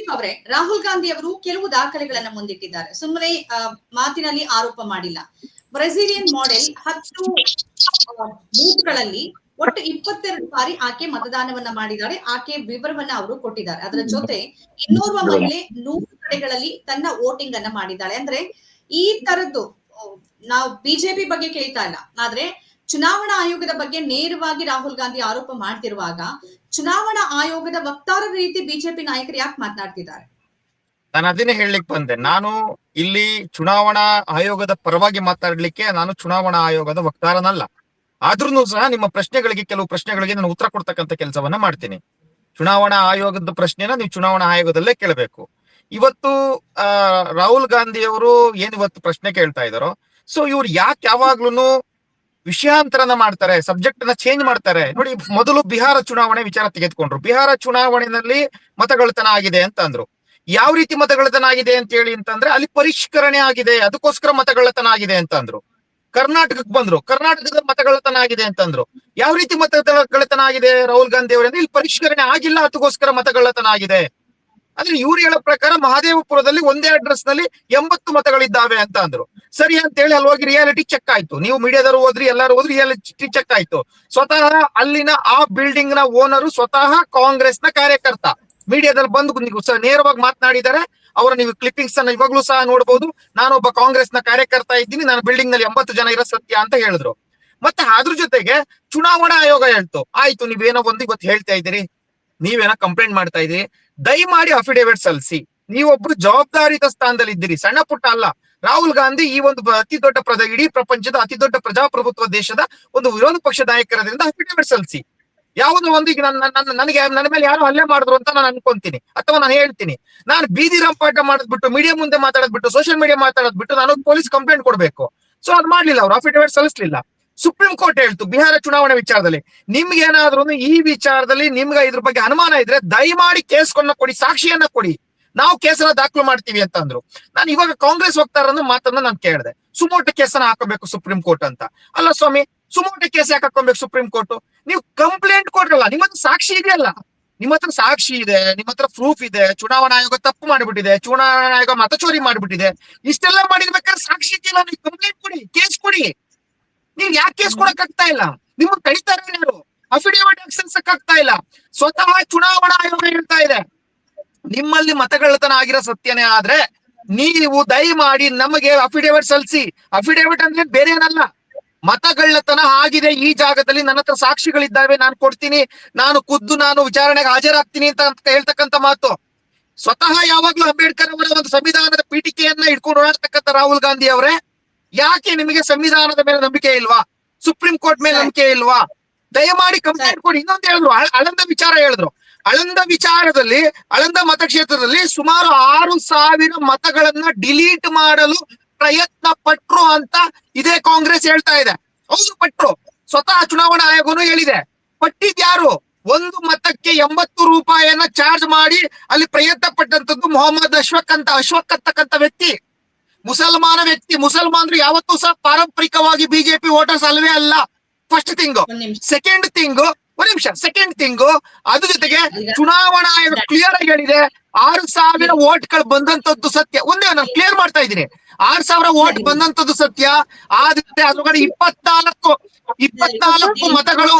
ದಿಲೀಪ್ ಅವರೇ, ರಾಹುಲ್ ಗಾಂಧಿ ಅವರು ಕೆಲವು ದಾಖಲೆಗಳನ್ನ ಮುಂದಿಟ್ಟಿದ್ದಾರೆ. ಸುಮ್ಮನೆ ಮಾತಿನಲ್ಲಿ ಆರೋಪ ಮಾಡಿಲ್ಲ. ಬ್ರೆಸಿಲಿಯನ್ ಮಾಡೆಲ್ 10 ಬೂತ್ಗಳಲ್ಲಿ ಒಟ್ಟು 22 ಬಾರಿ ಆಕೆ ಮತದಾನವನ್ನ ಮಾಡಿದ್ದಾರೆ. ಆಕೆ ವಿವರವನ್ನ ಅವರು ಕೊಟ್ಟಿದ್ದಾರೆ. ಅದರ ಜೊತೆ ಇನ್ನೋರ್ವ ಮಹಿಳೆ 100 ಕಡೆಗಳಲ್ಲಿ ತನ್ನ ವೋಟಿಂಗ್ ಅನ್ನ ಮಾಡಿದ್ದಾಳೆ. ಅಂದ್ರೆ ಈ ತರದ್ದು ನಾವು ಬಿಜೆಪಿ ಬಗ್ಗೆ ಕೇಳ್ತಾ ಇಲ್ಲ, ಆದ್ರೆ ಚುನಾವಣಾ ಆಯೋಗದ ಬಗ್ಗೆ ನೇರವಾಗಿ ರಾಹುಲ್ ಗಾಂಧಿ ಆರೋಪ ಮಾಡ್ತಿರುವಾಗ ಚುನಾವಣಾ ಆಯೋಗದ ವಕ್ತಾರರ ರೀತಿ ಬಿಜೆಪಿ ನಾಯಕರು ಯಾಕೆ ಮಾತನಾಡ್ತಿದ್ದಾರೆ? ನಾನು ಅದನ್ನೇ ಹೇಳಲಿಕ್ಕೆ ಬಂದೆ. ನಾನು ಇಲ್ಲಿ ಚುನಾವಣಾ ಆಯೋಗದ ಪರವಾಗಿ ಮಾತಾಡ್ಲಿಕ್ಕೆ ನಾನು ಚುನಾವಣಾ ಆಯೋಗದ ವಕ್ತಾರನಲ್ಲ. ಆದ್ರೂ ಸಹ ನಿಮ್ಮ ಪ್ರಶ್ನೆಗಳಿಗೆ, ಕೆಲವು ಪ್ರಶ್ನೆಗಳಿಗೆ ನಾನು ಉತ್ತರ ಕೊಡ್ತಕ್ಕಂಥ ಕೆಲಸವನ್ನ ಮಾಡ್ತೀನಿ. ಚುನಾವಣಾ ಆಯೋಗದ ಪ್ರಶ್ನೆನ ನೀವು ಚುನಾವಣಾ ಆಯೋಗದಲ್ಲೇ ಕೇಳಬೇಕು. ಇವತ್ತು ರಾಹುಲ್ ಗಾಂಧಿ ಅವರು ಏನ್ ಇವತ್ತು ಪ್ರಶ್ನೆ ಕೇಳ್ತಾ ಇದಾರೋ, ಸೊ ಇವ್ರು ಯಾಕೆ ಯಾವಾಗ್ಲೂ ವಿಷಯಾಂತರನ ಮಾಡ್ತಾರೆ, ಸಬ್ಜೆಕ್ಟ್ ನ ಚೇಂಜ್ ಮಾಡ್ತಾರೆ. ನೋಡಿ, ಮೊದಲು ಬಿಹಾರ ಚುನಾವಣೆ ವಿಚಾರ ತೆಗೆದುಕೊಂಡ್ರು. ಬಿಹಾರ ಚುನಾವಣೆಯಲ್ಲಿ ಮತಗಳ್ಳತನ ಆಗಿದೆ ಅಂತ ಅಂದ್ರು. ಯಾವ ರೀತಿ ಮತಗಳ್ಳತನ ಆಗಿದೆ ಅಂತ ಹೇಳಿ ಅಂತಂದ್ರೆ, ಅಲ್ಲಿ ಪರಿಷ್ಕರಣೆ ಆಗಿದೆ, ಅದಕ್ಕೋಸ್ಕರ ಮತಗಳ್ಳತನ ಆಗಿದೆ ಅಂತ ಅಂದ್ರು. ಕರ್ನಾಟಕಕ್ಕೆ ಬಂದ್ರು, ಕರ್ನಾಟಕದ ಮತಗಳ್ಳತನ ಆಗಿದೆ ಅಂತಂದ್ರು. ಯಾವ ರೀತಿ ಮತಗಳ್ಳತನ ಆಗಿದೆ ರಾಹುಲ್ ಗಾಂಧಿ ಅವರಿಂದ? ಇಲ್ಲಿ ಪರಿಷ್ಕರಣೆ ಆಗಿಲ್ಲ, ಅದಕ್ಕೋಸ್ಕರ ಮತಗಳ್ಳತನ ಆಗಿದೆ. ಆದ್ರೆ ಇವ್ರು ಹೇಳೋ ಪ್ರಕಾರ ಮಹದೇವಪುರದಲ್ಲಿ ಒಂದೇ ಅಡ್ರೆಸ್ ನಲ್ಲಿ 80 ಮತಗಳಿದ್ದಾವೆ ಅಂತ ಅಂದ್ರು. ಸರಿ ಅಂತ ಹೇಳಿ ಅಲ್ಲಿ ಹೋಗಿ ರಿಯಾಲಿಟಿ ಚೆಕ್ ಆಯ್ತು. ನೀವು ಮೀಡಿಯಾದವರು ಹೋದ್ರಿ, ಎಲ್ಲರೂ ಹೋದ್ರಿ, ರಿಯಾಲಿಟಿ ಚೆಕ್ ಆಯ್ತು. ಸ್ವತಃ ಅಲ್ಲಿನ ಆ ಬಿಲ್ಡಿಂಗ್ ನ ಓನರು ಸ್ವತಃ ಕಾಂಗ್ರೆಸ್ ನ ಕಾರ್ಯಕರ್ತ ಮೀಡಿಯಾದಲ್ಲಿ ಬಂದು ನೇರವಾಗಿ ಮಾತನಾಡಿದ್ದಾರೆ. ಅವರ ನೀವು ಕ್ಲಿಪ್ಪಿಂಗ್ಸ್ ಅನ್ನ ಇವಾಗ್ಲೂ ಸಹ ನೋಡಬಹುದು. ನಾನೊಬ್ಬ ಕಾಂಗ್ರೆಸ್ ನ ಕಾರ್ಯಕರ್ತ ಇದ್ದೀನಿ, ನಾನು ಬಿಲ್ಡಿಂಗ್ ನಲ್ಲಿ 80 ಜನ ಇರೋ ಸತ್ಯ ಅಂತ ಹೇಳಿದ್ರು. ಮತ್ತೆ ಅದ್ರ ಜೊತೆಗೆ ಚುನಾವಣಾ ಆಯೋಗ ಹೇಳ್ತು, ಆಯ್ತು ನೀವೇನೋ ಒಂದು ಇವತ್ತು ಹೇಳ್ತಾ ಇದ್ದೀರಿ, ನೀವೇನೋ ಕಂಪ್ಲೇಂಟ್ ಮಾಡ್ತಾ ಇದ್ದೀರಿ, ದಯಮಾಡಿ ಅಫಿಡೇವಿಟ್ ಸಲ್ಲಿಸಿ. ನೀವೊಬ್ರು ಜವಾಬ್ದಾರಿತ ಸ್ಥಾನದಲ್ಲಿ ಇದ್ದೀರಿ, ಸಣ್ಣ ಪುಟ್ಟ ಅಲ್ಲ. ರಾಹುಲ್ ಗಾಂಧಿ ಈ ಒಂದು ಅತಿ ದೊಡ್ಡ ಇಡೀ ಪ್ರಪಂಚದ ಅತಿ ದೊಡ್ಡ ಪ್ರಜಾಪ್ರಭುತ್ವ ದೇಶದ ಒಂದು ವಿರೋಧ ಪಕ್ಷ ನಾಯಕರಿಂದ ಅಫಿಡೇವಿಟ್ ಸಲ್ಲಿಸಿ. ಯಾವುದೋ ಒಂದು ಈಗ ನನ್ನ ಮೇಲೆ ಯಾರು ಹಲ್ಲೆ ಮಾಡಿದ್ರು ಅಂತ ನಾನು ಅನ್ಕೊಂತೀನಿ, ಅಥವಾ ನಾನು ಹೇಳ್ತೀನಿ, ನಾನು ಬೀದಿ ರಂಪಾಟ ಮಾಡಿದ್ಬಿಟ್ಟು, ಮೀಡಿಯಾ ಮುಂದೆ ಮಾತಾಡದ್ಬಿಟ್ಟು, ಸೋಷಿಯಲ್ ಮೀಡಿಯಾ ಮಾತಾಡದ್ಬಿಟ್ಟು ನಾನು ಪೊಲೀಸ್ ಕಂಪ್ಲೇಂಟ್ ಕೊಡ್ಬೇಕು. ಸೊ ಅದು ಮಾಡ್ಲಿಲ್ಲ, ಅವ್ರು ಅಫಿಡೇವಿಟ್ ಸಲ್ಲಿಸಲಿಲ್ಲ. ಸುಪ್ರೀಂ ಕೋರ್ಟ್ ಹೇಳ್ತು ಬಿಹಾರ ಚುನಾವಣೆ ವಿಚಾರದಲ್ಲಿ, ನಿಮ್ಗೆ ಏನಾದ್ರೂ ಈ ವಿಚಾರದಲ್ಲಿ ನಿಮ್ಗೆ ಇದ್ರ ಬಗ್ಗೆ ಅನುಮಾನ ಇದ್ರೆ ದಯಮಾಡಿ ಕೇಸ್ಗಳನ್ನ ಕೊಡಿ, ಸಾಕ್ಷಿಯನ್ನ ಕೊಡಿ, ನಾವು ಕೇಸನ್ನ ದಾಖಲು ಮಾಡ್ತೀವಿ ಅಂತ ಅಂದ್ರು. ನಾನು ಇವಾಗ ಕಾಂಗ್ರೆಸ್ ವಕ್ತಾರನ್ನ ಮಾತನ್ನ ನಾನು ಕೇಳಿದೆ, ಸುಮೋಟೋ ಕೇಸನ್ನ ಹಾಕಬೇಕು ಸುಪ್ರೀಂ ಕೋರ್ಟ್ ಅಂತ. ಅಲ್ಲ ಸ್ವಾಮಿ, ಸುಮೋಟೋ ಕೇಸ್ ಯಾಕೆ ಹಾಕೊಬೇಕು ಸುಪ್ರೀಂ ಕೋರ್ಟ್? ನೀವು ಕಂಪ್ಲೇಂಟ್ ಕೊಡ್ರಲ್ಲ, ನಿಮ್ಮ ಹತ್ರ ಸಾಕ್ಷಿ ಇದೆಯಲ್ಲ, ನಿಮ್ಮ ಹತ್ರ ಸಾಕ್ಷಿ ಇದೆ, ನಿಮ್ಮ ಹತ್ರ ಪ್ರೂಫ್ ಇದೆ, ಚುನಾವಣಾ ಆಯೋಗ ತಪ್ಪು ಮಾಡಿಬಿಟ್ಟಿದೆ, ಚುನಾವಣಾ ಆಯೋಗ ಮತಚೋರಿ ಮಾಡಿಬಿಟ್ಟಿದೆ, ಇಷ್ಟೆಲ್ಲ ಮಾಡಿರ್ಬೇಕಾದ್ರೆ ಸಾಕ್ಷಿ ಇದೆಯಲ್ಲ, ನೀವು ಕಂಪ್ಲೇಂಟ್ ಕೊಡಿ, ಕೇಸ್ ಕೊಡಿ. ನೀವ್ ಯಾಕೆ ಕೇಸ್ ಕೊಡಕ್ ಆಗ್ತಾ ಇಲ್ಲ? ನಿಮ್ಮನ್ನ ಕಡಿತಾರೆ ಯಾರು? ಅಫಿಡೇವಿಟ್ ಸಲ್ಲಿಸಕ್ ಆಗ್ತಾ ಇಲ್ಲ. ಸ್ವತಃ ಚುನಾವಣಾ ಆಯೋಗ ಹೇಳ್ತಾ ಇದೆ, ನಿಮ್ಮಲ್ಲಿ ಮತಗಳ್ಳತನ ಆಗಿರೋ ಸತ್ಯನೇ ಆದ್ರೆ ನೀವು ದಯಮಾಡಿ ನಮಗೆ ಅಫಿಡೇವಿಟ್ ಸಲ್ಲಿಸಿ. ಅಫಿಡೇವಿಟ್ ಅಂದ್ರೆ ಬೇರೆ ಏನಲ್ಲ, ಮತಗಳ್ಳತನ ಆಗಿದೆ ಈ ಜಾಗದಲ್ಲಿ, ನನ್ನ ಹತ್ರ ಸಾಕ್ಷಿಗಳಿದ್ದಾವೆ, ನಾನು ಕೊಡ್ತೀನಿ, ನಾನು ವಿಚಾರಣೆಗೆ ಹಾಜರಾಗ್ತೀನಿ ಅಂತ ಹೇಳ್ತಕ್ಕಂಥ ಮಾತು. ಸ್ವತಃ ಯಾವಾಗ್ಲೂ ಅಂಬೇಡ್ಕರ್ ಅವರ ಒಂದು ಸಂವಿಧಾನದ ಪೀಠಿಕೆಯನ್ನ ಇಟ್ಕೊಂಡು ಓಡಾಡ್ತಕ್ಕಂಥ ರಾಹುಲ್ ಗಾಂಧಿ ಅವರೇ, ಯಾಕೆ ನಿಮಗೆ ಸಂವಿಧಾನದ ಮೇಲೆ ನಂಬಿಕೆ ಇಲ್ವಾ? ಸುಪ್ರೀಂ ಕೋರ್ಟ್ ಮೇಲೆ ನಂಬಿಕೆ ಇಲ್ವಾ? ದಯಮಾಡಿ ಕಂಪ್ಲೇಂಟ್ ಕೊಡಿ. ಇನ್ನೊಂದು ಹೇಳಿದ್ರು, ಆಳಂದ ವಿಚಾರ ಹೇಳಿದ್ರು. ಆಳಂದ ವಿಚಾರದಲ್ಲಿ, ಆಳಂದ ಮತಕ್ಷೇತ್ರದಲ್ಲಿ ಸುಮಾರು 6,000 ಮತಗಳನ್ನ ಡಿಲೀಟ್ ಮಾಡಲು ಪ್ರಯತ್ನ ಪಟ್ರು ಅಂತ ಇದೇ ಕಾಂಗ್ರೆಸ್ ಹೇಳ್ತಾ ಇದೆ. ಹೌದು, ಪಟ್ರು. ಸ್ವತಃ ಚುನಾವಣಾ ಆಯೋಗನು ಹೇಳಿದೆ. ಪಟ್ಟಿದ್ಯಾರು? ಒಂದು ಮತಕ್ಕೆ 80 ರೂಪಾಯಿಯನ್ನ ಚಾರ್ಜ್ ಮಾಡಿ ಅಲ್ಲಿ ಪ್ರಯತ್ನ ಪಟ್ಟಂತದ್ದು ಮೊಹಮ್ಮದ್ ಅಶ್ವಕ್ ಅಂತಕ್ಕಂಥ ವ್ಯಕ್ತಿ, ಮುಸಲ್ಮಾನ ವ್ಯಕ್ತಿ. ಮುಸಲ್ಮಾನರು ಯಾವತ್ತೂ ಸಹ ಪಾರಂಪರಿಕವಾಗಿ ಬಿಜೆಪಿ ವೋಟರ್ಸ್ ಅಲ್ವೇ ಅಲ್ಲ. First thing. ಸೆಕೆಂಡ್ ಥಿಂಗ್, ಅದ್ರ ಜೊತೆಗೆ ಚುನಾವಣಾ ಆಯೋಗ ಕ್ಲಿಯರ್ ಆಗಿ ಹೇಳಿದೆ, 6,000 ವೋಟ್ಗಳು ಬಂದಂತದ್ದು ಸತ್ಯ. ಒಂದೇ ನಾನು ಕ್ಲಿಯರ್ ಮಾಡ್ತಾ ಇದ್ದೀನಿ, 6,000 ವೋಟ್ ಬಂದಂತದ್ದು ಸತ್ಯ. ಆದ್ರೆ ಅದ್ರೊಳಗಡೆ 24 ಮತಗಳು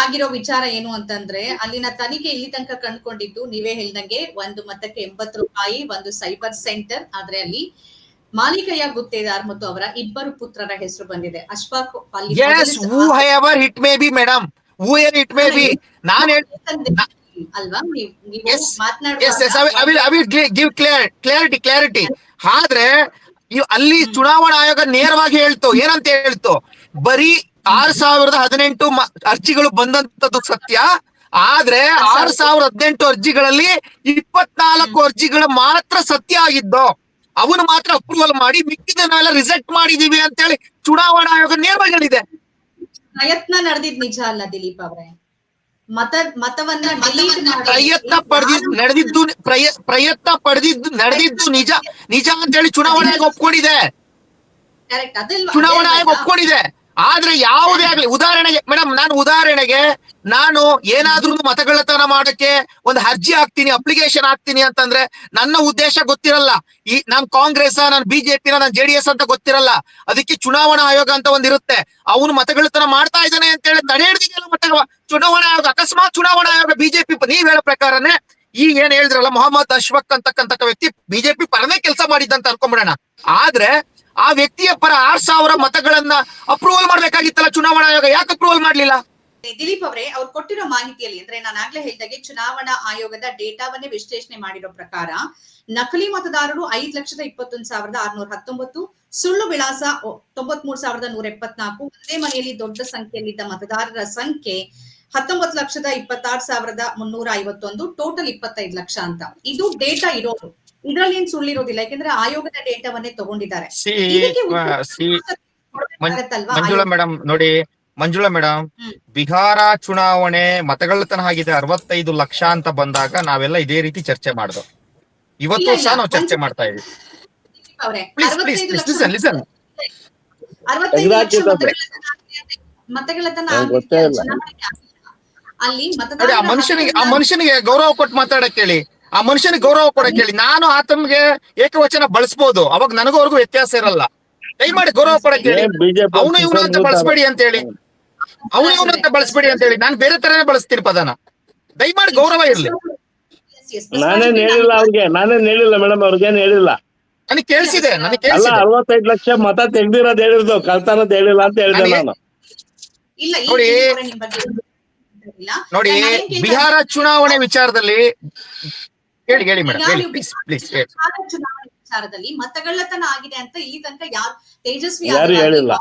ಆಗಿರೋ ವಿಚಾರ ಏನು ಅಂತಂದ್ರೆ, ಅಲ್ಲಿನ ತನಿಖೆ ಇಲ್ಲಿ ತನಕ ಕಂಡುಕೊಂಡಿದ್ದು ನೀವೇ ಹೇಳಿದಂಗೆ 1 ಮತಕ್ಕೆ 80 ರೂಪಾಯಿ, ಒಂದು ಸೈಬರ್ ಸೆಂಟರ್. ಆದ್ರೆ ಅಲ್ಲಿ ಮಾಲಿಕಯ್ಯ ಗುತ್ತೇದಾರ್ ಮತ್ತು ಅವರ 2 ಪುತ್ರರ ಹೆಸರು ಬಂದಿದೆ. ಅಶ್ಫಾಕ್ ಅಲ್ವಾ? ಕ್ಲಾರಿಟಿ. ಆದ್ರೆ ಅಲ್ಲಿ ಚುನಾವಣಾ ಆಯೋಗ ನೇರವಾಗಿ ಹೇಳ್ತು, ಏನಂತ ಹೇಳ್ತು, ಬರೀ 6,018 ಅರ್ಜಿಗಳು ಬಂದಂತದ್ದು ಸತ್ಯ. ಆದ್ರೆ 6,018 ಅರ್ಜಿಗಳಲ್ಲಿ 24 ಅರ್ಜಿಗಳು ಮಾತ್ರ ಸತ್ಯ ಆಗಿದ್ದು, ಅವನು ಮಾತ್ರ ಅಪ್ರೂವಲ್ ಮಾಡಿ ಮಿಕ್ಕಿದನ್ನೆಲ್ಲ ರಿಜೆಕ್ಟ್ ಮಾಡಿದೀವಿ ಅಂತ ಹೇಳಿ ಚುನಾವಣಾ ಆಯೋಗ ನೇರವಾಗಿ ಹೇಳಿದೆ. ಪ್ರಯತ್ನ ನಡೆದಿದ್ ನಿಜ ಅಲ್ಲ ದಿಲೀಪ್ ಅವರೇ? ಮತವನ್ನ ಪ್ರಯತ್ನ ಪಡೆದಿದ್ದು ನಡೆದಿದ್ದು ನಿಜ ಅಂತ ಹೇಳಿ ಚುನಾವಣಾ ಆಯೋಗ ಒಪ್ಕೊಂಡಿದೆ. ಚುನಾವಣಾ ಆಯೋಗ ಒಪ್ಕೊಂಡಿದೆ. ಆದ್ರೆ ಯಾವುದೇ ಆಗ್ಲಿ, ಉದಾಹರಣೆಗೆ ಮೇಡಮ್, ನಾನು ಏನಾದ್ರೂ ಮತಗಳ್ಳತನ ಮಾಡಕ್ಕೆ ಒಂದು ಅರ್ಜಿ ಹಾಕ್ತೀನಿ, ಅಪ್ಲಿಕೇಶನ್ ಹಾಕ್ತೀನಿ ಅಂತಂದ್ರೆ ನನ್ನ ಉದ್ದೇಶ ಗೊತ್ತಿರಲ್ಲ. ನಾನ್ ಕಾಂಗ್ರೆಸ್, ನಾನು ಬಿಜೆಪಿನ, ನಾನು JDS ಅಂತ ಗೊತ್ತಿರಲ್ಲ. ಅದಕ್ಕೆ ಚುನಾವಣಾ ಆಯೋಗ ಅಂತ ಒಂದಿರುತ್ತೆ. ಅವನು ಮತಗಳ್ಳತನ ಮಾಡ್ತಾ ಇದ್ದಾನೆ ಅಂತ ಹೇಳಿ ತಡೆ ಹಿಡಿದಿದೆಯಲ್ಲ ಚುನಾವಣಾ ಆಯೋಗ. ಅಕಸ್ಮಾತ್ ಚುನಾವಣಾ ಆಯೋಗ ಬಿಜೆಪಿ, ನೀವ್ ಹೇಳೋ ಪ್ರಕಾರನೇ ಈ ಏನ್ ಹೇಳಿದ್ರಲ್ಲ ಮೊಹಮ್ಮದ್ ಅಶ್ಫಕ್ ಅಂತಕ್ಕಂಥ ವ್ಯಕ್ತಿ ಬಿಜೆಪಿ ಪರನೇ ಕೆಲಸ ಮಾಡಿದ್ದಂತ ಅನ್ಕೊಂಡ್ಬಿಡೋಣ. ಆದ್ರೆ ಆ ವ್ಯಕ್ತಿಯ ಪರ 6,000 ಮತಗಳನ್ನ ಅಪ್ರೂವಲ್ ಮಾಡ್ಬೇಕಾಗಿತ್ತಲ್ಲ ಚುನಾವಣಾ ಆಯೋಗ, ಯಾಕೆ ಅಪ್ರೂವಲ್ ಮಾಡ್ಲಿಲ್ಲ? ದಿಲೀಪ್ ಅವರೇ, ಅವ್ರು ಕೊಟ್ಟಿರೋ ಮಾಹಿತಿಯಲ್ಲಿ ಅಂದ್ರೆ ನಾನು ಆಗ್ಲೇ ಹೇಳಿದಾಗೆ ಚುನಾವಣಾ ಆಯೋಗದ ಡೇಟಾವನ್ನೇ ವಿಶ್ಲೇಷಣೆ ಮಾಡಿರೋ ಪ್ರಕಾರ ನಕಲಿ ಮತದಾರರು 5,21,619, ಸುಳ್ಳು ವಿಳಾಸ 93,174, ಒಂದೇ ಮನೆಯಲ್ಲಿ ದೊಡ್ಡ ಸಂಖ್ಯೆಯಲ್ಲಿದ್ದ ಮತದಾರರ ಸಂಖ್ಯೆ 19,26,351, ಟೋಟಲ್ 25 ಲಕ್ಷ ಅಂತ. ಇದು ಡೇಟಾ ಇರೋದು, ಇದ್ರಲ್ಲಿ ಏನ್ ಸುಳ್ಳಿರೋದಿಲ್ಲ, ಯಾಕಂದ್ರೆ ಆಯೋಗದ ಡೇಟಾವನ್ನೇ ತಗೊಂಡಿದ್ದಾರೆ. ಮಂಜುಳಾ ಮೇಡಮ್ ನೋಡಿ, ಮಂಜುಳಾ ಮೇಡಮ್, ಬಿಹಾರ ಚುನಾವಣೆ ಮತಗಳ್ಳತನ ಆಗಿದೆ 65 ಲಕ್ಷ ಅಂತ ಬಂದಾಗ ನಾವೆಲ್ಲ ಇದೇ ರೀತಿ ಚರ್ಚೆ ಮಾಡ್ದು. ಇವತ್ತು ಸಹ ನಾವು ಚರ್ಚೆ ಮಾಡ್ತಾ ಇದೀವಿ. ಮತಗಳ್ಳತನ ಅಲ್ಲಿ ಆ ಮನುಷ್ಯನಿಗೆ ಗೌರವ ಕೊಟ್ಟು ಮಾತಾಡಕ್ ಹೇಳಿ, ಆ ಮನುಷ್ಯನಿಗೆ ಗೌರವ ಕೊಡಕ್ ಹೇಳಿ. ನಾನು ಆತನಿಗೆ ಏಕವಚನ ಬಳಸ್ಬೋದು, ಅವಾಗ ನನಗೂ ಅವ್ರಿಗೂ ವ್ಯತ್ಯಾಸ ಇರಲ್ಲ. ದಯಮಾಡಿ ಗೌರವ ಕೊಡಕ್ ಹೇಳಿ. ಅವನು ಇವನು ಅಂತ ಬಳಸ್ಬೇಡಿ ಅಂತ ಹೇಳಿ, ನಾನು ಬೇರೆ ತರನೇ ಬಳಸ್ತೀನಿ ಪದನ. ದಯಮಾಡಿ ಗೌರವ ಇರ್ಲಿ. ನಾನೇನ್ ಹೇಳಿಲ್ಲ ಮೇಡಮ್, ಅವ್ರಿಗೇನ್ ಹೇಳಿಲ್ಲ. ನನಗೆ ಕೇಳಿಸಿದೆ. 65 ಲಕ್ಷ ಮತ ತೆಗ್ದಿರೋದ್ ಹೇಳಿದ್ರು, ಕಳ್ತಾರದ್ ಹೇಳಿಲ್ಲ ಅಂತ ಹೇಳಿದೆ ನಾನು. ನೋಡಿ, ಬಿಹಾರ ಚುನಾವಣೆ ವಿಚಾರದಲ್ಲಿ ಹೇಳಿ ಮೇಡಮ್, ಹೇಳಿ ಪ್ಲೀಸ್. ಚುನಾವಣೆ ವಿಚಾರದಲ್ಲಿ ಮತಗಳ್ಳತನ ಆಗಿದೆ ಅಂತ ಇಲ್ಲಿ ತನಕ ಯಾರು ತೇಜಸ್ವಿ ಯಾರು ಹೇಳಿಲ್ಲ.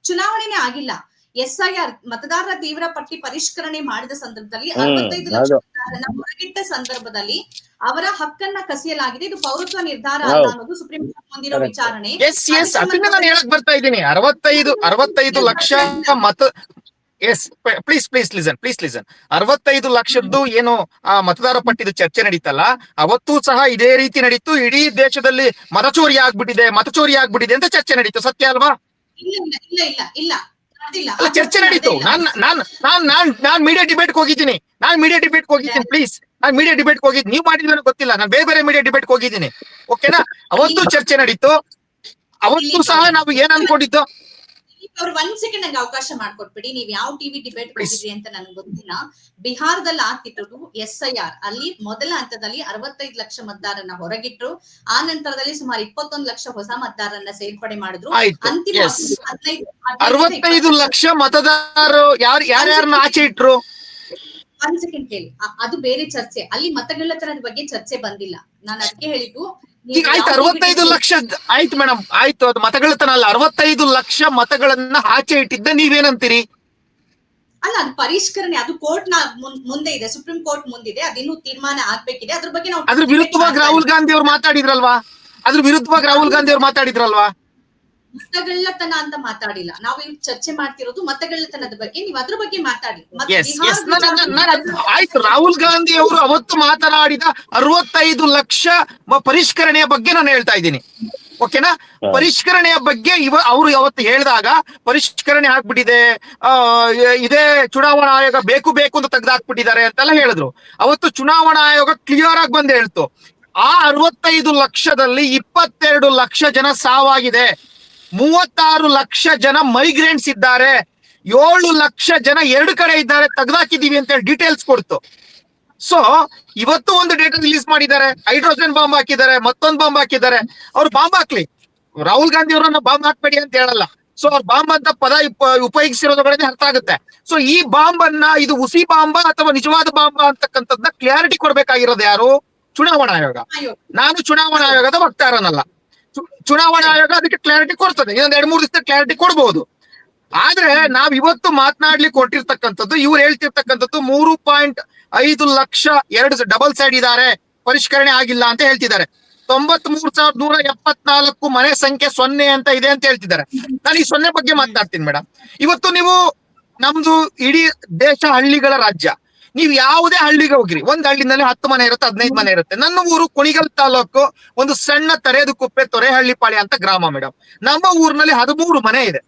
ಚುನಾವಣೆನೇ ಆಗಿಲ್ಲ. SIR ಮತದಾರರ ತೀವ್ರ ಪಟ್ಟಿ ಪರಿಷ್ಕರಣೆ ಮಾಡಿದ ಸಂದರ್ಭದಲ್ಲಿ 65 ಲಕ್ಷ ಮತದಾರರನ್ನ ಹೊರಗಿಟ್ಟ ಸಂದರ್ಭದಲ್ಲಿ ಅವರ ಹಕ್ಕನ್ನ ಕಸಿಯಲಾಗಿದೆ. ಇದು ಪೌರತ್ವ ನಿರ್ಧಾರ ಅಲ್ಲ ಅನ್ನೋದು ಸುಪ್ರೀಂ ಕೋರ್ಟ್ ಮುಂದಿನ ವಿಚಾರಣೆ. ಅದನ್ನ ನಾನು ಹೇಳಕ್ ಬರ್ತಾ ಇದ್ದೀನಿ. 65 ಲಕ್ಷ ಮತ, ಪ್ಲೀಸ್ ಲಿಸನ್. 65 ಲಕ್ಷದ್ದು ಏನು ಆ ಮತದಾರ ಪಟ್ಟಿದ ಚರ್ಚೆ ನಡೀತಲ್ಲ, ಅವತ್ತೂ ಸಹ ಇದೇ ರೀತಿ ನಡೀತು. ಇಡೀ ದೇಶದಲ್ಲಿ ಮತಚೋರಿ ಆಗ್ಬಿಟ್ಟಿದೆ ಅಂತ ಚರ್ಚೆ ನಡೀತು. ಸತ್ಯ ಅಲ್ವಾ? ಇಲ್ಲ ಚರ್ಚೆ ನಡೀತು. ನಾನ್ ಮೀಡಿಯಾ ಡಿಬೇಟ್ ಹೋಗಿದ್ದೀನಿ. ಪ್ಲೀಸ್, ನಾನು ಮೀಡಿಯಾ ಡಿಬೇಟ್ ಹೋಗಿದ್ದೀನಿ. ನೀವು ಮಾಡಿದ್ರೆ ಗೊತ್ತಿಲ್ಲ, ನಾನು ಬೇರೆ ಮೀಡಿಯಾ ಡಿಬೇಟ್ ಹೋಗಿದ್ದೀನಿ. ಓಕೆನಾ? ಅವತ್ತು ಚರ್ಚೆ ನಡೀತು. ಅವತ್ತು ಸಹ ನಾವು ಏನ್ ಅನ್ಕೊಂಡಿದ್ದು, ಅವ್ರು 1 ಸೆಕೆಂಡ್ ನಂಗೆ ಅವಕಾಶ ಮಾಡ್ಕೊಟ್ಬಿಡಿ. ನೀವ್ ಯಾವ ಟಿವಿ ಡಿಬೇಟ್ ಹೋಗಿದ್ರಿ ಅಂತ ನನ್ಗೆ ಗೊತ್ತಿಲ್ಲ. ಬಿಹಾರದಲ್ಲಿ ಆಗ್ತಿತ್ತು SIR, ಅಲ್ಲಿ ಮೊದಲ ಹಂತದಲ್ಲಿ 65 ಲಕ್ಷ ಮತದಾರರನ್ನ ಹೊರಗಿಟ್ರು. ಆ ನಂತರದಲ್ಲಿ ಸುಮಾರು 21 ಲಕ್ಷ ಹೊಸ ಮತದಾರರನ್ನ ಸೇರ್ಪಡೆ ಮಾಡಿದ್ರು. ಅಂತಿಮ 65 ಲಕ್ಷ ಮತದಾರರು ಯಾರ್ಯಾರನ್ನ ಆಚೆ ಇಟ್ರು? 1 ಸೆಕೆಂಡ್ ಕೇಳಿ, ಅದು ಬೇರೆ ಚರ್ಚೆ. ಅಲ್ಲಿ ಮತಗಳ್ಳತನದ ಬಗ್ಗೆ ಚರ್ಚೆ ಬಂದಿಲ್ಲ. ನಾನು ಅದಕ್ಕೆ ಹೇಳಿದ್ದು. ಈಗ ಆಯ್ತು, 65 ಲಕ್ಷ ಆಯ್ತು ಮೇಡಮ್, ಆಯ್ತು, ಅದು ಮತಗಳ್ಳತನ ಅಲ್ಲ. 65 ಲಕ್ಷ ಮತಗಳನ್ನ ಆಚೆ ಇಟ್ಟಿದ್ದ ನೀವೇನಂತೀರಿ? ಅಲ್ಲ, ಅದು ಪರಿಷ್ಕರಣೆ, ಅದು ಕೋರ್ಟ್ ನ ಮುಂದೆ ಇದೆ, ಸುಪ್ರೀಂ ಕೋರ್ಟ್ ಮುಂದಿದೆ. ಅದಿನ್ನೂ ತೀರ್ಮಾನ ಆಗ್ಬೇಕಿದೆ. ಅದ್ರ ಬಗ್ಗೆ ನಾವು ಅದ್ರ ವಿರುದ್ಧವಾಗಿ ರಾಹುಲ್ ಗಾಂಧಿ ಅವ್ರು ಮಾತಾಡಿದ್ರಲ್ವಾ? ಮತಗಳ್ಳತನ ಅಂತ ಮಾತಾಡಿಲ್ಲ. ನಾವು ಇಲ್ಲಿ ಚರ್ಚೆ ಮಾಡ್ತಿರೋದು ಮತಗಳ್ಳತನದ ಬಗ್ಗೆ. ನೀವು ಅದ್ರ ಬಗ್ಗೆ ಮಾತಾಡಿ. ಆಯ್ತು, ರಾಹುಲ್ ಗಾಂಧಿ ಅವರು ಅವತ್ತು ಮಾತನಾಡಿದ 65 ಲಕ್ಷ ಪರಿಷ್ಕರಣೆಯ ಬಗ್ಗೆ ನಾನು ಹೇಳ್ತಾ ಇದ್ದೀನಿ. ಓಕೆನಾ? ಪರಿಷ್ಕರಣೆಯ ಬಗ್ಗೆ ಅವರು ಅವತ್ತು ಹೇಳಿದಾಗ ಪರಿಷ್ಕರಣೆ ಆಗ್ಬಿಟ್ಟಿದೆ, ಇದೇ ಚುನಾವಣಾ ಆಯೋಗ ಬೇಕು ಅಂತ ತೆಗೆದಾಕ್ಬಿಟ್ಟಿದ್ದಾರೆ ಅಂತೆಲ್ಲ ಹೇಳಿದ್ರು. ಅವತ್ತು ಚುನಾವಣಾ ಆಯೋಗ ಕ್ಲಿಯರ್ ಆಗಿ ಬಂದು ಹೇಳ್ತು, ಆ 65 ಲಕ್ಷದಲ್ಲಿ 22 ಲಕ್ಷ ಜನ ಸಾವಾಗಿದೆ, 36 ಲಕ್ಷ ಜನ ಮೈಗ್ರೆಂಟ್ಸ್ ಇದ್ದಾರೆ, 7 ಲಕ್ಷ ಜನ 2 ಕಡೆ ಇದ್ದಾರೆ, ತೆಗೆದಾಕಿದೀವಿ ಅಂತ ಹೇಳಿ ಡೀಟೇಲ್ಸ್ ಕೊಡ್ತು. ಸೊ ಇವತ್ತು ಒಂದು ಡೇಟಾ ರಿಲೀಸ್ ಮಾಡಿದ್ದಾರೆ, ಹೈಡ್ರೋಜನ್ ಬಾಂಬ್ ಹಾಕಿದ್ದಾರೆ, ಮತ್ತೊಂದು ಬಾಂಬ್ ಹಾಕಿದ್ದಾರೆ. ಅವ್ರು ಬಾಂಬ್ ಹಾಕ್ಲಿ, ರಾಹುಲ್ ಗಾಂಧಿ ಅವರನ್ನ ಬಾಂಬ್ ಹಾಕ್ಬೇಡಿ ಅಂತ ಹೇಳಲ್ಲ. ಸೊ ಅವ್ರ ಬಾಂಬ್ ಅಂತ ಪದ ಉಪಯೋಗಿಸಿರೋದ್ರೊಳಗೆ ಅರ್ಥ ಆಗುತ್ತೆ. ಸೊ ಈ ಬಾಂಬ್ ಅನ್ನ ಇದು ಹುಸಿ ಬಾಂಬ ಅಥವಾ ನಿಜವಾದ ಬಾಂಬ ಅಂತಕ್ಕಂಥದ್ದನ್ನ ಕ್ಲಾರಿಟಿ ಕೊಡ್ಬೇಕಾಗಿರೋದು ಯಾರು? ಚುನಾವಣಾ ಆಯೋಗ. ನಾನು ಚುನಾವಣಾ ಆಯೋಗದ ವಕ್ತಾರನಲ್ಲ. ಚುನಾವಣಾ ಆಯೋಗ ಅದಕ್ಕೆ ಕ್ಲಾರಿಟಿ ಕೊಡ್ತದೆ. ಇನ್ನೊಂದ್ 2-3 ದಿವಸ ಕ್ಲಾರಿಟಿ ಕೊಡ್ಬಹುದು. ಆದ್ರೆ ನಾವ್ ಇವತ್ತು ಮಾತನಾಡ್ಲಿಕ್ಕೆ ಕೊಟ್ಟಿರ್ತಕ್ಕಂಥದ್ದು, ಇವ್ರು ಹೇಳ್ತಿರ್ತಕ್ಕಂಥದ್ದು 3.5 ಲಕ್ಷ 2 ಡಬಲ್ ಸೈಡ್ ಇದ್ದಾರೆ, ಪರಿಷ್ಕರಣೆ ಆಗಿಲ್ಲ ಅಂತ ಹೇಳ್ತಿದ್ದಾರೆ. 93,174 ಮನೆ ಸಂಖ್ಯೆ 0 ಅಂತ ಇದೆ ಅಂತ ಹೇಳ್ತಿದ್ದಾರೆ. ನಾನು ಈ 0 ಬಗ್ಗೆ ಮಾತನಾಡ್ತೀನಿ ಮೇಡಮ್. ಇವತ್ತು ನೀವು ನಮ್ದು ಇಡೀ ದೇಶ ಹಳ್ಳಿಗಳ ರಾಜ್ಯ. ನೀವು ಯಾವುದೇ ಹಳ್ಳಿಗೆ ಹೋಗ್ರಿ, ಒಂದ್ ಹಳ್ಳಿನಲ್ಲಿ 10 ಮನೆ ಇರುತ್ತೆ, 15 ಮನೆ ಇರುತ್ತೆ. ನನ್ನ ಊರು ಕುಣಿಗಲ್ ತಾಲೂಕು ಒಂದು ಸಣ್ಣ ತರೇದುಕುಪ್ಪೆ ತೊರೆಹಳ್ಳಿ ಪಾಳ್ಯ ಅಂತ ಗ್ರಾಮ ಮೇಡಮ್. ನಮ್ಮ ಊರಿನಲ್ಲಿ 13 ಮನೆ ಇದೆ.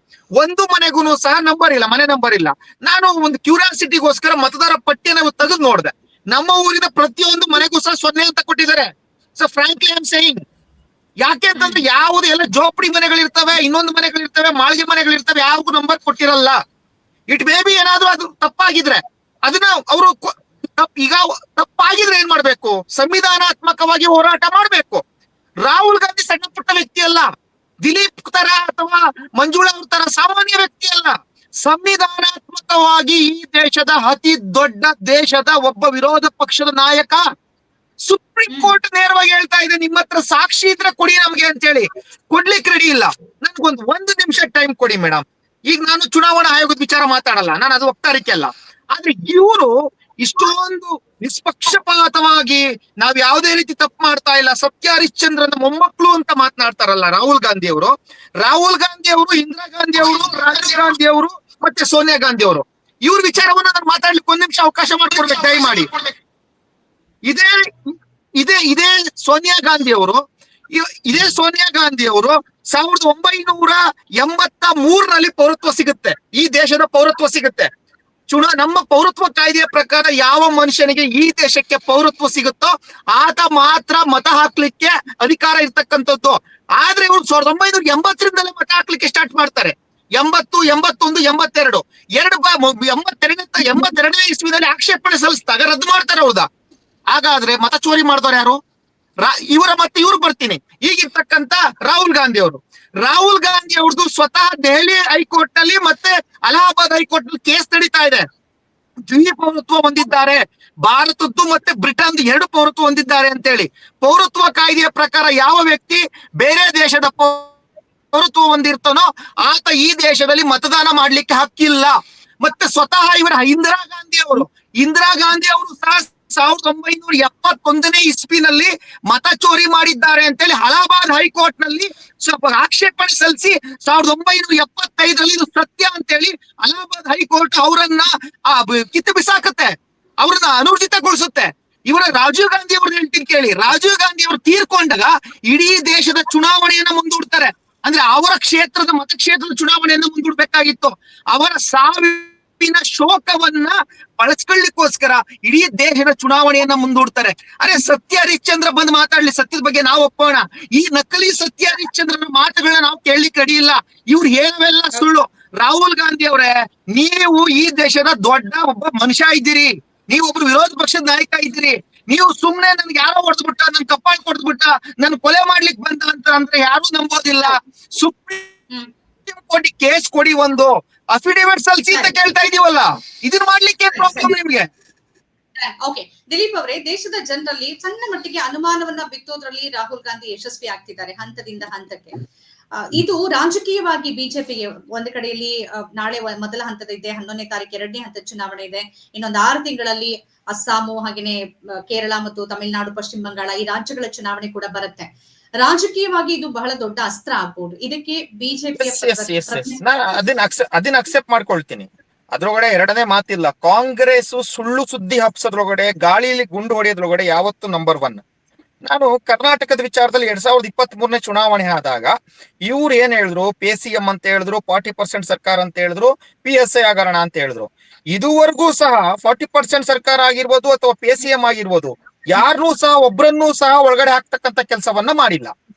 ಒಂದು ಮನೆಗೂ ಸಹ ನಂಬರ್ ಇಲ್ಲ, ಮನೆ ನಂಬರ್ ಇಲ್ಲ. ನಾನು ಒಂದು ಕ್ಯೂರಿಯಾಸಿಟಿಗೋಸ್ಕರ ಮತದಾರ ಪಟ್ಟಿಯನ್ನು ತೆಗೆದು ನೋಡಿದೆ. ನಮ್ಮ ಊರಿನ ಪ್ರತಿಯೊಂದು ಮನೆಗೂ ಸಹ 0 ಅಂತ ಕೊಟ್ಟಿದ್ದಾರೆ. So frankly I am saying, ಯಾಕೆ ಅಂತಂದ್ರೆ ಯಾವ್ದು ಎಲ್ಲ ಜೋಪಡಿ ಮನೆಗಳಿರ್ತವೆ, ಇನ್ನೊಂದು ಮನೆಗಳಿರ್ತವೆ, ಮಾಳಿಗೆ ಮನೆಗಳಿರ್ತವೆ, ಯಾರಿಗೂ ನಂಬರ್ ಕೊಟ್ಟಿರಲ್ಲ. ಇಟ್ ಮೇ ಬಿ ಏನಾದ್ರು ಅದು ತಪ್ಪಾಗಿದ್ರೆ ಅದನ್ನ ಅವರು ಈಗ ತಪ್ಪಾಗಿದ್ರೆ ಏನ್ ಮಾಡ್ಬೇಕು? ಸಂವಿಧಾನಾತ್ಮಕವಾಗಿ ಹೋರಾಟ ಮಾಡ್ಬೇಕು. ರಾಹುಲ್ ಗಾಂಧಿ ಸಣ್ಣ ಪುಟ್ಟ ವ್ಯಕ್ತಿ ಅಲ್ಲ, ದಿಲೀಪ್ ತರ ಅಥವಾ ಮಂಜುಳಾ ಅವ್ರ ತರ ಸಾಮಾನ್ಯ ವ್ಯಕ್ತಿ ಅಲ್ಲ. ಸಂವಿಧಾನಾತ್ಮಕವಾಗಿ ಈ ದೇಶದ ಅತಿ ದೊಡ್ಡ ದೇಶದ ಒಬ್ಬ ವಿರೋಧ ಪಕ್ಷದ ನಾಯಕ. ಸುಪ್ರೀಂ ಕೋರ್ಟ್ ನೇರವಾಗಿ ಹೇಳ್ತಾ ಇದೆ, ನಿಮ್ಮ ಹತ್ರ ಸಾಕ್ಷಿ ಇದ್ರೆ ಕೊಡಿ ನಮ್ಗೆ ಅಂತ ಹೇಳಿ. ಕೊಡ್ಲಿಕ್ಕೆ ರೆಡಿ ಇಲ್ಲ. ನನ್ಗೊಂದು ನಿಮಿಷ ಟೈಮ್ ಕೊಡಿ ಮೇಡಮ್. ಈಗ ನಾನು ಚುನಾವಣಾ ಆಯೋಗದ ವಿಚಾರ ಮಾತಾಡಲ್ಲ, ನಾನು ಅದು ವಕ್ತಾರಿಕೆ ಅಲ್ಲ. ಆದ್ರೆ ಇವರು ಇಷ್ಟೊಂದು ನಿಷ್ಪಕ್ಷಪಾತವಾಗಿ ನಾವ್ ಯಾವುದೇ ರೀತಿ ತಪ್ಪು ಮಾಡ್ತಾ ಇಲ್ಲ, ಸತ್ಯ ಹರಿಶ್ಚಂದ್ರನ ಮೊಮ್ಮಕ್ಕಳು ಅಂತ ಮಾತನಾಡ್ತಾರಲ್ಲ ರಾಹುಲ್ ಗಾಂಧಿ ಅವರು. ಇಂದಿರಾ ಗಾಂಧಿ ಅವರು, ರಾಜೀವ್ ಗಾಂಧಿ ಅವರು ಮತ್ತೆ ಸೋನಿಯಾ ಗಾಂಧಿ ಅವರು, ಇವ್ರ ವಿಚಾರವನ್ನ ನಾನು ಮಾತಾಡ್ಲಿಕ್ಕೆ 1 ನಿಮಿಷ ಅವಕಾಶ ಮಾಡ್ಕೊಡ್ಬೇಕು ದಯಮಾಡಿ. ಇದೇ ಸೋನಿಯಾ ಗಾಂಧಿ ಅವರು 1983ರಲ್ಲಿ ಪೌರತ್ವ ಸಿಗುತ್ತೆ, ಈ ದೇಶದ ಪೌರತ್ವ ಸಿಗುತ್ತೆ. ನಮ್ಮ ಪೌರತ್ವ ಕಾಯ್ದೆಯ ಪ್ರಕಾರ ಯಾವ ಮನುಷ್ಯನಿಗೆ ಈ ದೇಶಕ್ಕೆ ಪೌರತ್ವ ಸಿಗುತ್ತೋ ಆತ ಮಾತ್ರ ಮತ ಹಾಕ್ಲಿಕ್ಕೆ ಅಧಿಕಾರ ಇರ್ತಕ್ಕಂಥದ್ದು. ಆದ್ರೆ ಇವ್ರು 1980ರಿಂದಲೇ ಮತ ಹಾಕ್ಲಿಕ್ಕೆ ಸ್ಟಾರ್ಟ್ ಮಾಡ್ತಾರೆ. 80, 81, 82 82ನೇ ಇಸ್ವಿನಲ್ಲಿ ಆಕ್ಷೇಪಣೆ ಸಲ್ಲಿಸಿದಾಗ ರದ್ದು ಮಾಡ್ತಾರೆ. ಹೌದಾ? ಹಾಗಾದ್ರೆ ಮತ ಚೋರಿ ಮಾಡಿದವ್ರು ಯಾರು? ಇವ್ರು ಬರ್ತೀನಿ. ಈಗಿರ್ತಕ್ಕಂತ ರಾಹುಲ್ ಗಾಂಧಿ ಅವ್ರದ್ದು ಸ್ವತಃ ದೆಹಲಿ ಹೈಕೋರ್ಟ್ ನಲ್ಲಿ ಮತ್ತೆ ಅಲಹಾಬಾದ್ ಹೈಕೋರ್ಟ್ ನಲ್ಲಿ ಕೇಸ್ ನಡೀತಾ ಇದೆ. ದ್ವಿಪೌರತ್ವ ಹೊಂದಿದ್ದಾರೆ, ಭಾರತದ್ದು ಮತ್ತೆ ಬ್ರಿಟನ್ದು 2 ಪೌರತ್ವ ಹೊಂದಿದ್ದಾರೆ ಅಂತೇಳಿ. ಪೌರತ್ವ ಕಾಯ್ದೆಯ ಪ್ರಕಾರ ಯಾವ ವ್ಯಕ್ತಿ ಬೇರೆ ದೇಶದ ಪೌರತ್ವ ಹೊಂದಿರ್ತಾನೋ ಆತ ಈ ದೇಶದಲ್ಲಿ ಮತದಾನ ಮಾಡ್ಲಿಕ್ಕೆ ಹಕ್ಕಿಲ್ಲ. ಮತ್ತೆ ಸ್ವತಃ ಇವರ ಇಂದಿರಾ ಗಾಂಧಿ ಅವರು ಸಹ 1971ನೇ ಇಸ್ವಿನಲ್ಲಿ ಮತ ಚೋರಿ ಮಾಡಿದ್ದಾರೆ ಅಂತೇಳಿ ಅಲಹಾಬಾದ್ ಹೈಕೋರ್ಟ್ ನಲ್ಲಿ ಆಕ್ಷೇಪಣೆ ಸಲ್ಲಿಸಿ 1975ರಲ್ಲಿ ಇದು ಸತ್ಯ ಅಂತೇಳಿ ಅಲಹಾಬಾದ್ ಹೈಕೋರ್ಟ್ ಅವರನ್ನ ಕಿತ್ತು ಬಿಸಾಕತ್ತೆ, ಅವ್ರನ್ನ ಅನೂರ್ಜಿತಗೊಳಿಸುತ್ತೆ. ಇವರ ರಾಜೀವ್ ಗಾಂಧಿ ಅವ್ರನ್ನ ಹೇಳ್ತೀನಿ ಕೇಳಿ. ರಾಜೀವ್ ಗಾಂಧಿ ಅವರು ತೀರ್ಕೊಂಡಾಗ ಇಡೀ ದೇಶದ ಚುನಾವಣೆಯನ್ನ ಮುಂದೂಡ್ತಾರೆ. ಅಂದ್ರೆ ಅವರ ಮತಕ್ಷೇತ್ರದ ಚುನಾವಣೆಯನ್ನ ಮುಂದೂಡ್ಬೇಕಾಗಿತ್ತು. ಅವರ ಸಾವಿನ ಶೋಕವನ್ನ ಬಳಸ್ಕೊಳ್ಳಿಕ್ಕೋಸ್ಕರ ಇಡೀ ದೇಶದ ಚುನಾವಣೆಯನ್ನ ಮುಂದೂಡ್ತಾರೆ. ಅರೆ ಸತ್ಯ ಹರಿಶ್ಚಂದ್ರ ಬಂದ್ ಮಾತಾಡ್ಲಿ, ಸತ್ಯದ ಬಗ್ಗೆ ನಾವು ಒಪ್ಪೋಣ. ಈ ನಕಲಿ ಸತ್ಯ ಹರಿಶ್ಚಂದ್ರನ ಮಾತುಗಳನ್ನ ನಾವು ಕೇಳಲಿಕ್ಕೆ ರೆಡಿ ಇಲ್ಲ. ಇವ್ರು ಹೇಳವೆಲ್ಲ ಸುಳ್ಳು. ರಾಹುಲ್ ಗಾಂಧಿ ಅವರೇ, ನೀವು ಈ ದೇಶದ ದೊಡ್ಡ ಒಬ್ಬ ಮನುಷ್ಯ ಇದ್ದೀರಿ, ನೀವು ಒಬ್ರು ವಿರೋಧ ಪಕ್ಷದ ನಾಯಕ ಇದ್ದೀರಿ. ನೀವು ಸುಮ್ನೆ ನನ್ಗೆ ಯಾರೋ ಹೊಡೆದ್ಬಿಟ್ಟ, ನನ್ ಕಪ್ಪಾಳಿ ಕೊಡ್ದ್ಬಿಟ್ಟ, ನನ್ ಕೊಲೆ ಮಾಡ್ಲಿಕ್ಕೆ ಬಂದ ಅಂದ್ರೆ ಯಾರು ನಂಬೋದಿಲ್ಲ. ಸುಪ್ರೀಂ ಕೋರ್ಟ್ ಕೇಸ್ ಕೊಡಿ, ಒಂದು ಅಫಿಡೇವಿಟ್ ಸಲ್ಲಿಸಿ ಅಂತ ಕೇಳ್ತಾ ಇದೀವಲ್ಲ, ಇದನ್ನ ಮಾಡ್ಲಿಕ್ಕೆ ಪ್ರಾಬ್ಲಮ್ ನಿಮ್ಗೆ? ಓಕೆ ದಿಲೀಪ್ ಅವರೇ, ದೇಶದ ಜನರಲ್ಲಿ ಸಣ್ಣ ಮಟ್ಟಿಗೆ ಅನುಮಾನವನ್ನ ಬಿತ್ತೋದ್ರಲ್ಲಿ ರಾಹುಲ್ ಗಾಂಧಿ ಯಶಸ್ವಿ ಆಗ್ತಿದ್ದಾರೆ ಹಂತದಿಂದ ಹಂತಕ್ಕೆ. ಇದು ರಾಜಕೀಯವಾಗಿ ಬಿಜೆಪಿಗೆ ಒಂದು ಕಡೆಯಲ್ಲಿ ನಾಳೆ ಮೊದಲ ಹಂತದ ಇದೆ, 11ನೇ ತಾರೀಕು 2ನೇ ಹಂತದ ಚುನಾವಣೆ ಇದೆ. ಇನ್ನೊಂದು 6 ತಿಂಗಳಲ್ಲಿ ಅಸ್ಸಾಮು, ಹಾಗೇನೆ ಕೇರಳ ಮತ್ತು ತಮಿಳುನಾಡು, ಪಶ್ಚಿಮ ಬಂಗಾಳ ಈ ರಾಜ್ಯಗಳ ಚುನಾವಣೆ ಕೂಡ ಬರುತ್ತೆ. ರಾಜಕೀಯವಾಗಿ ಇದು ಬಹಳ ದೊಡ್ಡ ಅಸ್ತ್ರ ಆಗ್ಬಹುದು. ಇದಕ್ಕೆ ಬಿಜೆಪಿ ಅದನ್ನ ಅಕ್ಸೆಪ್ಟ್ ಮಾಡ್ಕೊಳ್ತೀನಿ. ಅದ್ರೊಳಗಡೆ 2ನೇ ಮಾತಿಲ್ಲ. ಕಾಂಗ್ರೆಸ್ ಸುಳ್ಳು ಸುದ್ದಿ ಹಬ್ಸೋದ್ರೊಳಗಡೆ, ಗಾಳಿಲಿ ಗುಂಡು ಹೊಡೆಯೋದ್ರೊಳಗಡೆ ಯಾವತ್ತು ನಂಬರ್ 1. ನಾನು ಕರ್ನಾಟಕದ ವಿಚಾರದಲ್ಲಿ 2023ನೇ ಚುನಾವಣೆ ಆದಾಗ ಇವ್ರು ಏನ್ ಹೇಳಿದ್ರು, PCM ಅಂತ ಹೇಳಿದ್ರು, 40% ಸರ್ಕಾರ ಅಂತ ಹೇಳಿದ್ರು, PSI ಆಗೋಣ ಅಂತ ಹೇಳಿದ್ರು. ಇದುವರೆಗೂ ಸಹ 40% ಸರ್ಕಾರ ಆಗಿರ್ಬೋದು ಅಥವಾ PCM ಆಗಿರ್ಬೋದು, ಯಾರನ್ನೂ ಸಹ ಒಬ್ರನ್ನೂ ಸಹ ಒಳಗಡೆ ಹಾಕ್ತಕ್ಕಂತ ಕೆಲಸವನ್ನ ಮಾಡಿಲ್ಲ.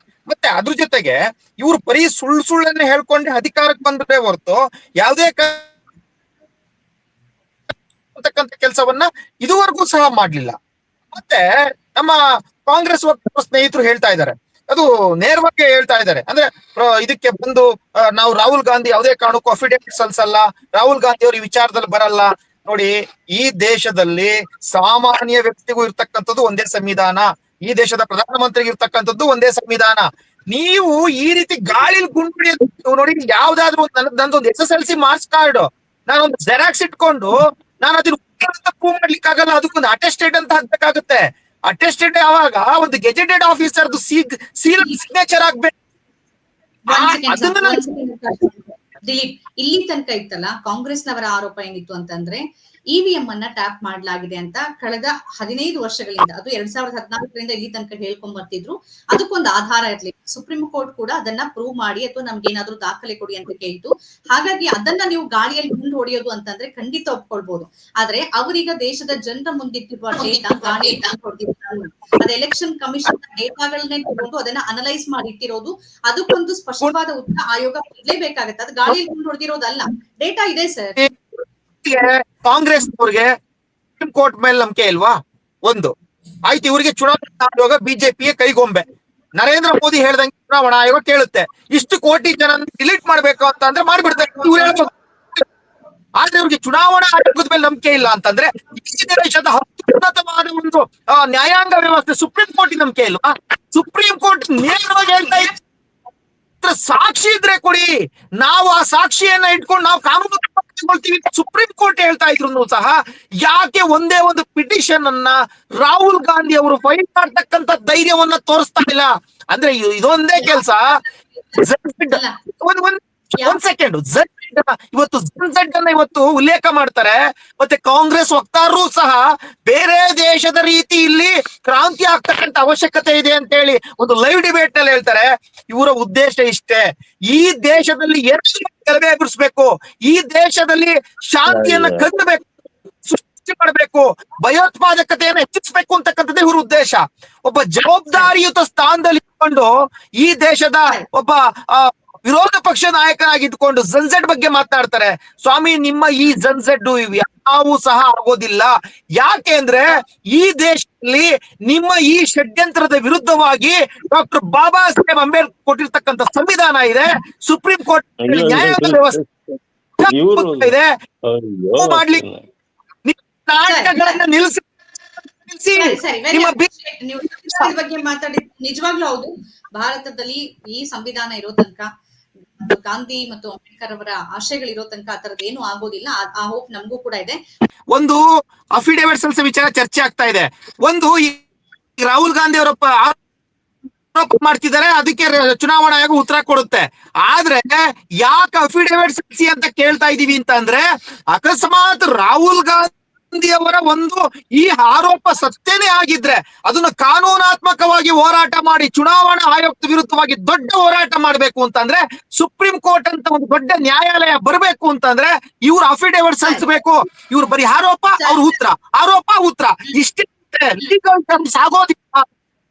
ಮತ್ತೆ ಅದ್ರ ಜೊತೆಗೆ ಇವ್ರು ಬರೀ ಸುಳ್ಳನ್ನೇ ಹೇಳ್ಕೊಂಡೆ ಅಧಿಕಾರಕ್ಕೆ ಬಂದ್ರೆ ಹೊರತು ಯಾವುದೇ ಕೆಲಸವನ್ನ ಇದುವರೆಗೂ ಸಹ ಮಾಡ್ಲಿಲ್ಲ. ಮತ್ತೆ ನಮ್ಮ ಕಾಂಗ್ರೆಸ್ ಸ್ನೇಹಿತರು ಹೇಳ್ತಾ ಇದ್ದಾರೆ, ಅದು ನೇರವಾಗಿ ಹೇಳ್ತಾ ಇದ್ದಾರೆ. ಅಂದ್ರೆ ಇದಕ್ಕೆ ಬಂದು ನಾವು ರಾಹುಲ್ ಗಾಂಧಿ ಯಾವುದೇ ಕಾರಣಕ್ಕೂ ಅಫಿಡೇವಿಟ್ ಸಲ್ಲಿಸಲ್ಲ, ರಾಹುಲ್ ಗಾಂಧಿ ಅವರು ಈ ವಿಚಾರದಲ್ಲಿ ಬರಲ್ಲ. ನೋಡಿ, ಈ ದೇಶದಲ್ಲಿ ಸಾಮಾನ್ಯ ವ್ಯಕ್ತಿಗೂ ಇರ್ತಕ್ಕಂಥದ್ದು ಒಂದೇ ಸಂವಿಧಾನ, ಈ ದೇಶದ ಪ್ರಧಾನಮಂತ್ರಿಗೆ ಇರ್ತಕ್ಕಂಥದ್ದು ಒಂದೇ ಸಂವಿಧಾನ. ನೀವು ಈ ರೀತಿ ಗಾಳಿಲಿ ಗುಂಡು ನೋಡಿ, ಯಾವ್ದಾದ್ರು ನಂದೊಂದು SSLC ಮಾರ್ಕ್ಸ್ ಕಾರ್ಡ್ ನಾನೊಂದು ಜೆರಾಕ್ಸ್ ಇಟ್ಕೊಂಡು ನಾನು ಅದನ್ನ ಪ್ರೂವ್ ಮಾಡ್ಲಿಕ್ಕಾಗಲ್ಲ, ಅದಕ್ಕೊಂದು ಅಟೆಸ್ಟೆಡ್ ಅಂತ ಹಾಕ್ಬೇಕಾಗುತ್ತೆ. ಅಟೆಸ್ಟೆಡ್ ಯಾವಾಗ ಒಂದು ಗೆಜೆಟೆಡ್ ಆಫೀಸರ್ದು ಸೀಲ್ ಸಿಗ್ನೇಚರ್ ಆಗ್ಬೇಕು. ದಿಲೀಪ್, ಇಲ್ಲಿ ತನಕ ಇತ್ತಲ್ಲ ಕಾಂಗ್ರೆಸ್ನವರ ಆರೋಪ ಏನಿತ್ತು ಅಂತಂದ್ರೆ ಇವಿಎಂ ಅನ್ನ ಟ್ಯಾಪ್ ಮಾಡಲಾಗಿದೆ ಅಂತ ಕಳೆದ 15 ವರ್ಷಗಳಿಂದ, ಅದು 2014ರಿಂದ ಇಲ್ಲಿ ತನಕ ಹೇಳ್ಕೊಂಡ್ ಬರ್ತಿದ್ರು. ಅದಕ್ಕೊಂದು ಆಧಾರ ಇರ್ಲಿಲ್ಲ. ಸುಪ್ರೀಂ ಕೋರ್ಟ್ ಕೂಡ ಅದನ್ನ ಪ್ರೂವ್ ಮಾಡಿ ಅಥವಾ ನಮ್ಗೆ ಏನಾದ್ರು ದಾಖಲೆ ಕೊಡಿ ಅಂತ ಕೇಳ್ತು. ಹಾಗಾಗಿ ಅದನ್ನ ನೀವು ಗಾಳಿಯಲ್ಲಿ ಗುಂಡು ಹೊಡೆಯೋದು ಅಂತಂದ್ರೆ ಖಂಡಿತ ಒಪ್ಕೊಳ್ಬಹುದು. ಆದ್ರೆ ಅವರೀಗ ದೇಶದ ಜನರ ಮುಂದಿಟ್ಟಿರುವ ಡೇಟಾ ಗಾಳಿಯಲ್ಲಿ ಗುಂಡು ಹೊಡೆದಿದ್ದಾರೆ. ಅದು ಎಲೆಕ್ಷನ್ ಕಮಿಷನ್ ಡೇಟಾಗಳನ್ನೇ ತಗೊಂಡು ಅದನ್ನ ಅನಲೈಸ್ ಮಾಡಿ ಇಟ್ಟಿರೋದು. ಅದಕ್ಕೊಂದು ಸ್ಪಷ್ಟವಾದ ಉತ್ತರ ಆಯೋಗ ಕೊಡ್ಲೇಬೇಕಾಗತ್ತೆ. ಅದು ಗಾಳಿಯಲ್ಲಿ ಗುಂಡು ಹೊಡೆದಿರೋದಲ್ಲ, ಡೇಟಾ ಇದೆ ಸರ್. ಕಾಂಗ್ರೆಸ್ ಅವ್ರಿಗೆ ಸುಪ್ರೀಂ ಕೋರ್ಟ್ ಮೇಲೆ ನಂಬಿಕೆ ಇಲ್ವಾ? ಒಂದು ಆಯ್ತು, ಇವರಿಗೆ ಚುನಾವಣಾ ಆಯೋಗ ಬಿಜೆಪಿಯ ಕೈಗೊಂಬೆ. ನರೇಂದ್ರ ಮೋದಿ ಹೇಳ್ದಂಗೆ ಚುನಾವಣಾ ಆಯೋಗ ಕೇಳುತ್ತೆ, ಇಷ್ಟು ಕೋಟಿ ಜನ ಡಿಲೀಟ್ ಮಾಡ್ಬೇಕು ಅಂತ ಅಂದ್ರೆ ಮಾಡ್ಬಿಡ್ತಾರೆ. ಇವ್ರು ಹೇಳ್ಬೋದು. ಆದ್ರೆ ಇವ್ರಿಗೆ ಚುನಾವಣಾ ಆಯೋಗದ ಮೇಲೆ ನಂಬಿಕೆ ಇಲ್ಲ ಅಂತಂದ್ರೆ ಈ ದೇಶದ ಅತ್ಯುನ್ನತವಾದ ಒಂದು ನ್ಯಾಯಾಂಗ ವ್ಯವಸ್ಥೆ ಸುಪ್ರೀಂ ಕೋರ್ಟ್ ನಂಬಿಕೆ ಇಲ್ವಾ? ಸುಪ್ರೀಂ ಕೋರ್ಟ್ ನೇರವಾಗಿ ಹೇಳ್ತಾ ಇದೆ, ಸಾಕ್ಷಿ ಇದ್ರೆ ಕೊಡಿ, ನಾವು ಆ ಸಾಕ್ಷಿಯನ್ನ ಇಟ್ಕೊಂಡು ನಾವು ಕಾನೂನು ತಗೊಳ್ತೀವಿ. ಸುಪ್ರೀಂ ಕೋರ್ಟ್ ಹೇಳ್ತಾ ಇದ್ರು ಸಹ ಯಾಕೆ ಒಂದೇ ಒಂದು ಪಿಟಿಷನ್ ಅನ್ನ ರಾಹುಲ್ ಗಾಂಧಿ ಅವರು ಫೈಲ್ ಮಾಡ್ತಕ್ಕಂತ ಧೈರ್ಯವನ್ನ ತೋರಿಸ್ತಾ ಇಲ್ಲ? ಅಂದ್ರೆ ಇದೊಂದೇ ಕೆಲಸ. ಒಂದ್ ಸೆಕೆಂಡ್, ಇವತ್ತು ZZ ಅನ್ನ ಇವತ್ತು ಉಲ್ಲೇಖ ಮಾಡ್ತಾರೆ. ಮತ್ತೆ ಕಾಂಗ್ರೆಸ್ ವಕ್ತಾರರು ಸಹ ಬೇರೆ ದೇಶದ ರೀತಿ ಇಲ್ಲಿ ಕ್ರಾಂತಿ ಆಗ್ತಕ್ಕಂತ ಅವಶ್ಯಕತೆ ಇದೆ ಅಂತ ಹೇಳಿ ಒಂದು ಲೈವ್ ಡಿಬೇಟ್ ನಲ್ಲಿ ಹೇಳ್ತಾರೆ. ಇವರ ಉದ್ದೇಶ ಇಷ್ಟೇ, ಈ ದೇಶದಲ್ಲಿ ಗಲಭೆ ಎದುರಿಸಬೇಕು, ಈ ದೇಶದಲ್ಲಿ ಶಾಂತಿಯನ್ನ ಕದ್ದಬೇಕು, ಸೃಷ್ಟಿ ಮಾಡಬೇಕು, ಭಯೋತ್ಪಾದಕತೆಯನ್ನು ಹೆಚ್ಚಿಸಬೇಕು ಅಂತಕ್ಕಂಥದ್ದೇ ಇವ್ರ ಉದ್ದೇಶ. ಒಬ್ಬ ಜವಾಬ್ದಾರಿಯುತ ಸ್ಥಾನದಲ್ಲಿ ಇಟ್ಕೊಂಡು ಈ ದೇಶದ ಒಬ್ಬ ವಿರೋಧ ಪಕ್ಷ ನಾಯಕನಾಗಿದ್ದುಕೊಂಡು ZZ ಬಗ್ಗೆ ಮಾತನಾಡ್ತಾರೆ. ಸ್ವಾಮಿ, ನಿಮ್ಮ ಈ ZZ ಯಾವೂ ಸಹ ಆಗೋದಿಲ್ಲ. ಯಾಕೆ ಅಂದ್ರೆ ಈ ದೇಶದಲ್ಲಿ ನಿಮ್ಮ ಈ ಷಡ್ಯಂತ್ರದ ವಿರುದ್ಧವಾಗಿ ಡಾಕ್ಟರ್ ಬಾಬಾ ಸಾಹೇಬ್ ಅಂಬೇಡ್ಕರ್ ಕೊಟ್ಟಿರ್ತಕ್ಕಂಥ ಸಂವಿಧಾನ ಇದೆ, ಸುಪ್ರೀಂ ಕೋರ್ಟ್ ನ್ಯಾಯಾಂಗ ವ್ಯವಸ್ಥೆ ಇದೆ. ಮಾಡ್ಲಿಕ್ಕೆ ನಾಟಕಗಳನ್ನ ನಿಲ್ಲಿಸಿ ನಿಮ್ಮ ಬಗ್ಗೆ ಮಾತಾಡಿ. ನಿಜವಾಗ್ಲೂ ಹೌದು, ಭಾರತದಲ್ಲಿ ಈ ಸಂವಿಧಾನ ಇರೋ ತನಕ, ಗಾಂಧಿ ಮತ್ತು ಅಂಬೇಡ್ಕರ್ ಅವರ ಆಶಯಗಳಿರೋ ತನಕ ಆ ತರದ್ ಏನು ಆಗೋದಿಲ್ಲ. ಆ ಹೋಪ್ ನಮಗೂ ಕೂಡ ಇದೆ. ಒಂದು ಅಫಿಡೇವಿಟ್ ಸಲ್ಲಿಸೋ ವಿಚಾರ ಚರ್ಚೆ ಆಗ್ತಾ ಇದೆ. ಒಂದು ರಾಹುಲ್ ಗಾಂಧಿ ಅವರ ಆರೋಪ ಮಾಡ್ತಿದ್ದಾರೆ, ಅದಕ್ಕೆ ಚುನಾವಣಾ ಆಯೋಗ ಉತ್ತರ ಕೊಡುತ್ತೆ. ಆದ್ರೆ ಯಾಕೆ ಅಫಿಡೇವಿಟ್ ಸಲ್ಲಿಸಿ ಅಂತ ಕೇಳ್ತಾ ಇದೀವಿ ಅಂತ ಅಂದ್ರೆ, ಅಕಸ್ಮಾತ್ ರಾಹುಲ್ ಗಾಂಧಿ ಅವರ ಒಂದು ಈ ಆರೋಪ ಸತ್ಯನೇ ಆಗಿದ್ರೆ ಅದನ್ನ ಕಾನೂನಾತ್ಮಕವಾಗಿ ಹೋರಾಟ ಮಾಡಿ ಚುನಾವಣಾ ಆಯೋಗದ ವಿರುದ್ಧವಾಗಿ ದೊಡ್ಡ ಹೋರಾಟ ಮಾಡ್ಬೇಕು ಅಂತಂದ್ರೆ, ಸುಪ್ರೀಂ ಕೋರ್ಟ್ ಅಂತ ಒಂದು ದೊಡ್ಡ ನ್ಯಾಯಾಲಯ ಬರಬೇಕು ಅಂತಂದ್ರೆ ಇವ್ರು ಅಫಿಡೇವಿಟ್ ಸಲ್ಲಿಸಬೇಕು. ಇವ್ರು ಬರೀ ಆರೋಪ, ಅವ್ರ ಉತ್ತರ, ಆರೋಪ ಉತ್ತರ, ಇಷ್ಟೇ. ಲೀಗಲ್ ಟರ್ಮ್ಸ್ ಆಗೋದಿಲ್ಲ.